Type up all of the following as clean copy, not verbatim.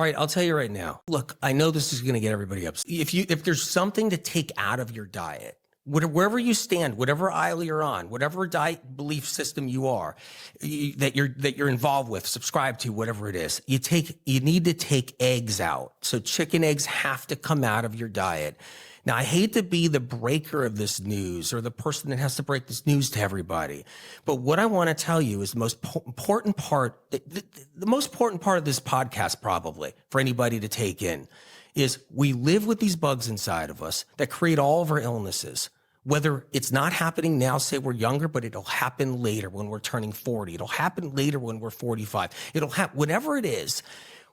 All right, I'll tell you right now. Look, I know this is going to get everybody upset. If there's something to take out of your diet, wherever you stand, whatever aisle you're on, whatever diet belief system you are, that you're involved with, subscribe to, whatever it is, you need to take eggs out. So chicken eggs have to come out of your diet. Now, I hate to be the breaker of this news or the person that has to break this news to everybody, but what I want to tell you is the most important part, the most important part of this podcast probably for anybody to take in is we live with these bugs inside of us that create all of our illnesses. Whether it's not happening now, say we're younger, but it'll happen later when we're turning 40. It'll happen later when we're 45. It'll happen, whatever it is.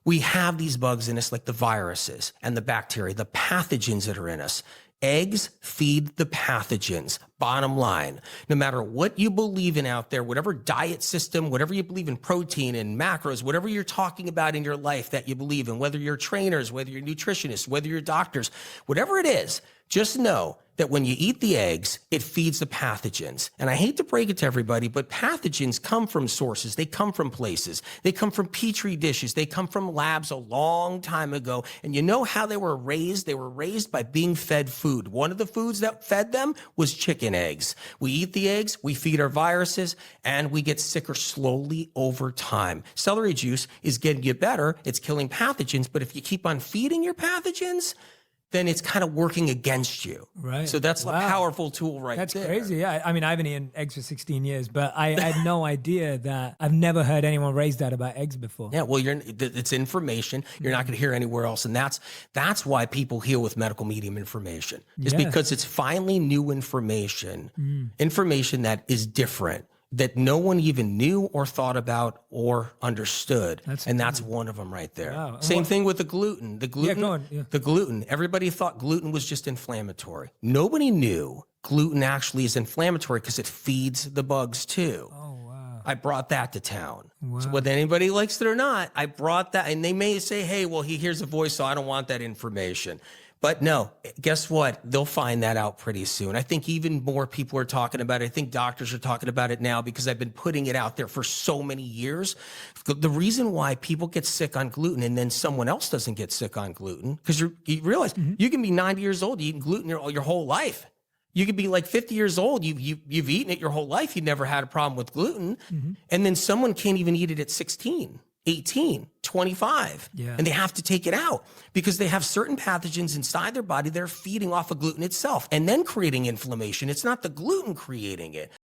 We have these bugs in us, like the viruses and the bacteria, the pathogens that are in us. Eggs feed the pathogens, bottom line. No matter what you believe in out there, whatever diet system, whatever you believe in, protein and macros, whatever you're talking about in your life that you believe in, whether you're trainers, whether you're nutritionists, whether you're doctors, whatever it is, just know that when you eat the eggs, it feeds the pathogens. And I hate to break it to everybody, but pathogens come from sources. They come from places. They come from petri dishes. They come from labs a long time ago. And you know how they were raised? They were raised by being fed food. One of the foods that fed them was chicken eggs. We eat the eggs, we feed our viruses, and we get sicker slowly over time. Celery juice is getting you better. It's killing pathogens. But if you keep on feeding your pathogens, then it's kind of working against you. Right. So that's a powerful tool there. That's crazy. Yeah. I mean, I haven't eaten eggs for 16 years, but I had no idea that. I've never heard anyone raise that about eggs before. Yeah. Well, it's information you're not going to hear anywhere else. And that's why people heal with medical medium information. It's because it's finally new information, information that is different, that no one even knew or thought about or understood. That's one of them right there. Wow. Same thing with the gluten. The gluten, everybody thought gluten was just inflammatory. Nobody knew gluten actually is inflammatory because it feeds the bugs too. Oh, wow. I brought that to town. Wow. So whether anybody likes it or not, I brought that. And they may say, hey, well, he hears a voice, so I don't want that information. But no, guess what? They'll find that out pretty soon. I think even more people are talking about it. I think doctors are talking about it now because I've been putting it out there for so many years. The reason why people get sick on gluten and then someone else doesn't get sick on gluten, because you realize you can be 90 years old, eating gluten your whole life. You could be like 50 years old, you've eaten it your whole life, you never had a problem with gluten, and then someone can't even eat it at 16. 18, 25, and they have to take it out because they have certain pathogens inside their body that are feeding off of gluten itself and then creating inflammation. It's not the gluten creating it.